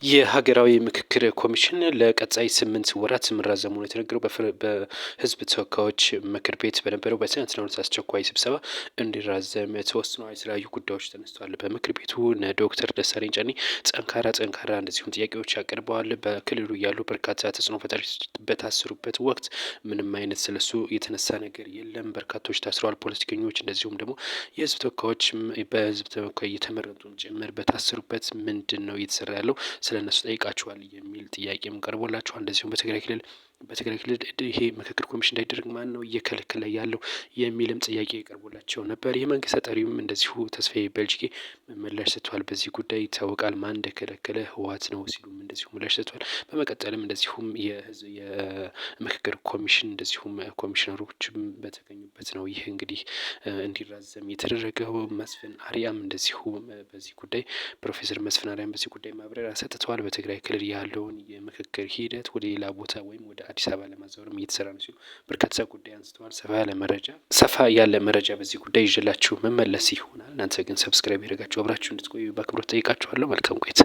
የሀገራዊ ምክክር ኮሚሽን ለቀጣይ 8 ወራት መራዘሙ ነው የተነገረው። በህዝብ ተወካዮች ምክር ቤት በነበረው በትናንትናው ዕለት አስቸኳይ ስብሰባ እንዲራዘም ተወስኗል። የተለያዩ ጉዳዮች ተነስተዋል። በምክር ቤቱ ዶክተር ደሳለኝ ጫኔ ጠንካራ እንደዚሁም ጥያቄዎች ያቀርበዋል። በክልሉ ያሉ በርካታ ተጽዕኖ ፈጣሪዎች በታሰሩበት ወቅት ምንም አይነት ስለሱ የተነሳ ነገር የለም። በርካቶች ታስረዋል፣ ፖለቲከኞች እንደዚሁም ደግሞ የህዝብ ተወካዮች በህዝብ ተወካይ የተመረጡም ጭምር በታሰሩበት ምንድን ነው እየተሰራ ያለው ስለ እነሱ ጠይቃችኋል የሚል ጥያቄም ቀርቦላችኋል። እንደዚሁም በትግራይ ክልል ይሄ ምክክር ኮሚሽን እንዳይደረግ ማን ነው እየከለከለ ያለው የሚልም ጥያቄ ቀርቦላቸው ነበር። የመንግስት ተጠሪውም እንደዚሁ ተስፋዬ በልጅጌ ምላሽ ሰጥቷል። በዚህ ጉዳይ ይታወቃል ማን እንደከለከለ ህወሓት ነው ሲሉም እንደዚሁ ምላሽ ሰጥቷል። በመቀጠልም እንደዚሁም የምክክር ኮሚሽን እንደዚሁም ኮሚሽነሮችም በተገኙበት ነው ይህ እንግዲህ እንዲራዘም የተደረገው። መስፍን አርያም እንደዚሁ በዚህ ጉዳይ ፕሮፌሰር መስፍን አርያም በዚህ ጉዳይ ማብራሪያ ሰጥተዋል። በትግራይ ክልል ያለውን የምክክር ሂደት ወደ ሌላ ቦታ ወይም ወደ አዲስ አበባ ለማዛወርም እየተሰራ ነው ሲሉ በርካታ ጉዳይ አንስተዋል። ሰፋ ያለ መረጃ በዚህ ጉዳይ ይዤላችሁ መመለስ ይሆናል። እናንተ ግን ሰብስክራይብ ያደረጋችሁ አብራችሁ እንድትቆዩ በአክብሮት ጠይቃችኋለሁ። መልካም ቆይታ።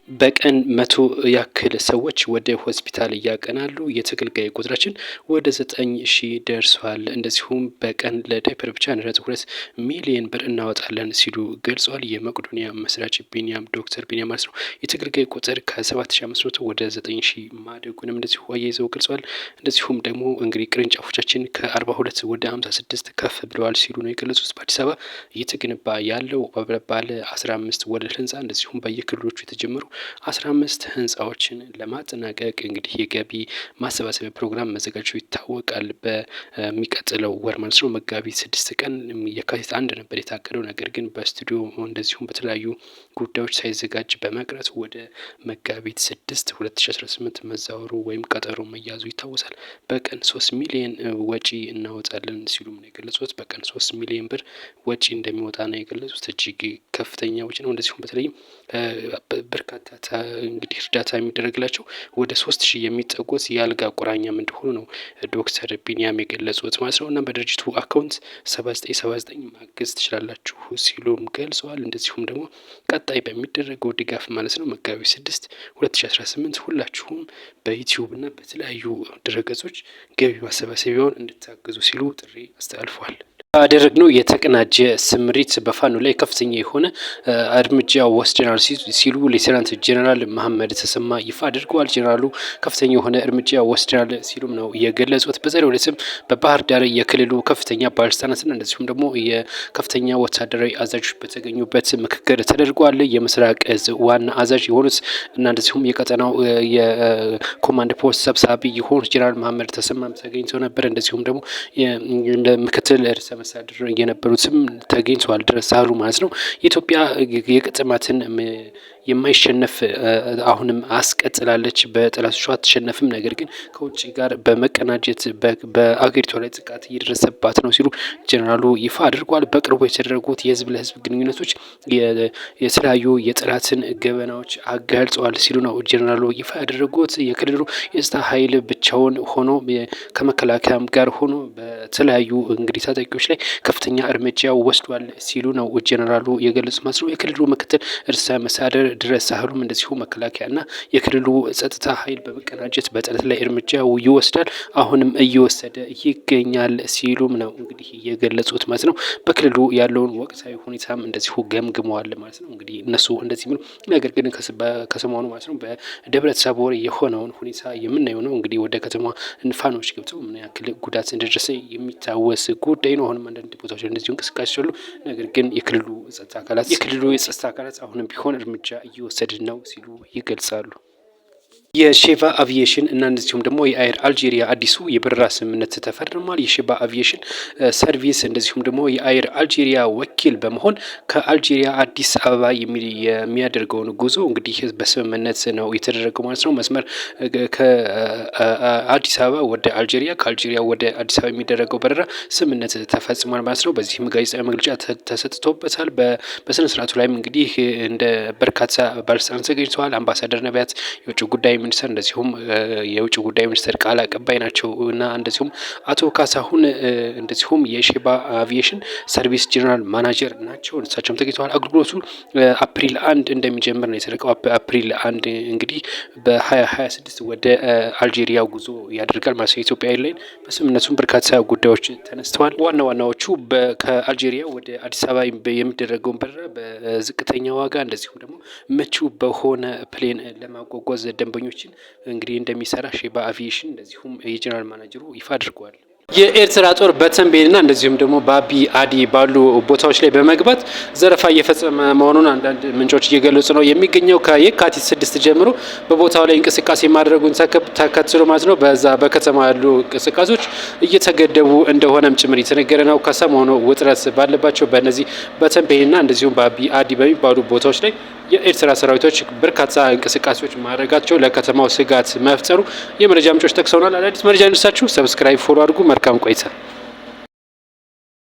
በቀን 100 ያክል ሰዎች ወደ ሆስፒታል እያቀናሉ። የተገልጋይ ቁጥራችን ወደ 9000 ደርሷል። እንደዚሁም በቀን ለዳይፐር ብቻ 1.2 ሚሊዮን ብር እናወጣለን ሲሉ ገልጸዋል። የመቄዶንያ መስራች ዶክተር ቢኒያም ማለት ነው። የተገልጋይ ቁጥር ከ7500 ወደ 9000 ማደጉንም እንደዚሁ አያይዘው ገልጸዋል። እንደዚሁም ደግሞ እንግዲህ ቅርንጫፎቻችን ከ42 ወደ 56 ከፍ ብለዋል ሲሉ ነው የገለጹት። በአዲስ አበባ እየተገነባ ያለው ባለ 15 ወለል ህንፃ እንደዚሁም በየክልሎቹ የተጀመሩ 15 ህንፃዎችን ለማጠናቀቅ እንግዲህ የገቢ ማሰባሰቢያ ፕሮግራም መዘጋጀቱ ይታወቃል። በሚቀጥለው ወር ማለት ነው መጋቢት 6 ቀን የካቲት 1 ነበር የታቀደው። ነገር ግን በስቱዲዮ እንደዚሁም በተለያዩ ጉዳዮች ሳይዘጋጅ በመቅረት ወደ መጋቢት 6 2018 መዛወሩ ወይም ቀጠሮ መያዙ ይታወሳል። በቀን 3 ሚሊዮን ወጪ እናወጣለን ሲሉም ነው የገለጹት። በቀን 3 ሚሊዮን ብር ወጪ እንደሚወጣ ነው የገለጹት። እጅግ ከፍተኛ ወጪ ነው። እንደዚሁም በተለይም በርካታ እንግዲህ እርዳታ የሚደረግላቸው ወደ 3000 የሚጠጉት የአልጋ ቁራኛም እንደሆኑ ነው ዶክተር ቢኒያም የገለጹት ማለት ነው። እና በድርጅቱ አካውንት 7979 ማገዝ ትችላላችሁ ሲሉም ገልጸዋል። እንደዚሁም ደግሞ ቀጣይ በሚደረገው ድጋፍ ማለት ነው መጋቢት 6 2018 ሁላችሁም በዩቲዩብ እና በተለያዩ ድረገጾች ገቢ ማሰባሰቢያውን እንድታግዙ ሲሉ ጥሪ አስተላልፈዋል። ያደረግነው የተቀናጀ ስምሪት በፋኖ ላይ ከፍተኛ የሆነ እርምጃ ወስደናል ሲሉ ሌተናንት ጄኔራል መሐመድ ተሰማ ይፋ አድርገዋል። ጄኔራሉ ከፍተኛ የሆነ እርምጃ ወስደናል ሲሉም ነው የገለጹት። በዛሬው ዕለትም በባህር ዳር የክልሉ ከፍተኛ ባለስልጣናትና እንደዚሁም ደግሞ የከፍተኛ ወታደራዊ አዛዦች በተገኙበት ምክክር ተደርጓል። የምስራቅ እዝ ዋና አዛዥ የሆኑት እና እንደዚሁም የቀጠናው የኮማንድ ፖስት ሰብሳቢ የሆኑት ጄኔራል መሐመድ ተሰማ ተገኝተው ነበር። እንደዚሁም ደግሞ ምክትል ርዕሰ መስተዳድር የነበሩትም ተገኝተዋል ድረስ አሉ ማለት ነው። የኢትዮጵያ የቅጥማትን የማይሸነፍ አሁንም አስቀጥላለች። በጠላቶቿ አትሸነፍም። ነገር ግን ከውጭ ጋር በመቀናጀት በአገሪቷ ላይ ጥቃት እየደረሰባት ነው ሲሉ ጀነራሉ ይፋ አድርጓል። በቅርቡ የተደረጉት የህዝብ ለህዝብ ግንኙነቶች የተለያዩ የጠላትን ገበናዎች አጋልጸዋል ሲሉ ነው ጀነራሉ ይፋ ያደረጉት። የክልሉ የጸጥታ ኃይል ብቻውን ሆኖ ከመከላከያም ጋር ሆኖ በተለያዩ እንግዲህ ታጣቂዎች ላይ ከፍተኛ እርምጃ ወስዷል ሲሉ ነው ጀነራሉ የገለጹ ማለት ነው። የክልሉ ምክትል ርዕሰ መስተዳድር ድረስ ሳህሉም እንደዚሁ መከላከያና የክልሉ ጸጥታ ኃይል በመቀናጀት በጠላት ላይ እርምጃ ይወስዳል፣ አሁንም እየወሰደ ይገኛል ሲሉም ነው እንግዲህ የገለጹት ማለት ነው። በክልሉ ያለውን ወቅታዊ ሁኔታም እንደዚሁ ገምግመዋል ማለት ነው። እንግዲህ እነሱ እንደዚህ ብሎ ነገር ግን ከሰሞኑ ማለት ነው በደብረ ታቦር የሆነውን ሁኔታ የምናየው ነው። እንግዲህ ወደ ከተማ ፋኖች ገብተው ምን ያክል ጉዳት እንደደረሰ የሚታወስ ጉዳይ ነው። አሁንም አንዳንድ ቦታዎች እንደዚሁ እንቅስቃሴ አሉ። ነገር ግን የክልሉ የጸጥታ አካላት አሁንም ቢሆን እርምጃ እየወሰድን ነው ሲሉ ይገልጻሉ። የሼባ አቪዬሽን እና እንደዚሁም ደግሞ የአየር አልጄሪያ አዲሱ የበረራ ስምምነት ተፈርሟል። የሼባ አቪዬሽን ሰርቪስ እንደዚሁም ደግሞ የአየር አልጄሪያ ወኪል በመሆን ከአልጄሪያ አዲስ አበባ የሚያደርገውን ጉዞ እንግዲህ በስምምነት ነው የተደረገው ማለት ነው። መስመር ከአዲስ አበባ ወደ አልጄሪያ፣ ከአልጄሪያ ወደ አዲስ አበባ የሚደረገው በረራ ስምምነት ተፈጽሟል ማለት ነው። በዚህም ጋዜጣዊ መግለጫ ተሰጥቶበታል። በስነ ስርዓቱ ላይም እንግዲህ እንደ በርካታ ባለስልጣናት ተገኝተዋል። አምባሳደር ነቢያት፣ የውጭ ጉዳይ ሚኒስትር እንደዚሁም የውጭ ጉዳይ ሚኒስትር ቃል አቀባይ ናቸው እና እንደዚሁም አቶ ካሳሁን እንደዚሁም የሼባ አቪዬሽን ሰርቪስ ጀነራል ማናጀር ናቸው። እሳቸውም ተገኝተዋል። አገልግሎቱ አፕሪል 1 እንደሚጀምር ነው የተለቀው። አፕሪል 1 እንግዲህ በ2026 ወደ አልጄሪያ ጉዞ ያደርጋል ማለት ነው የኢትዮጵያ ኤርላይን። በስምምነቱም በርካታ ጉዳዮች ተነስተዋል። ዋና ዋናዎቹ ከአልጄሪያ ወደ አዲስ አበባ የሚደረገውን በረራ በዝቅተኛ ዋጋ እንደዚሁም ደግሞ ምቹ በሆነ ፕሌን ለማጓጓዝ ደንበኞችን እንግዲህ እንደሚሰራ ሼባ አቪዬሽን እንደዚሁም የጀነራል ማናጀሩ ይፋ አድርገዋል። የኤርትራ ጦር በተንቤንና እንደዚሁም ደግሞ በአቢ አዲ ባሉ ቦታዎች ላይ በመግባት ዘረፋ እየፈጸመ መሆኑን አንዳንድ ምንጮች እየገለጹ ነው የሚገኘው። ከየካቲት 6 ጀምሮ በቦታው ላይ እንቅስቃሴ ማድረጉን ተከትሎ ማለት ነው በዛ በከተማ ያሉ እንቅስቃሴዎች እየተገደቡ እንደሆነም ጭምር የተነገረ ነው። ከሰሞኑ ውጥረት ባለባቸው በእነዚህ በተንቤንና እንደዚሁም በአቢ አዲ በሚባሉ ቦታዎች ላይ የኤርትራ ሰራዊቶች በርካታ እንቅስቃሴዎች ማድረጋቸው ለከተማው ስጋት መፍጠሩ የመረጃ ምንጮች ጠቅሰውናል። አዳዲስ መረጃ እንድሳችሁ ሰብስክራይብ፣ ፎሎ አድርጉ። መልካም ቆይታ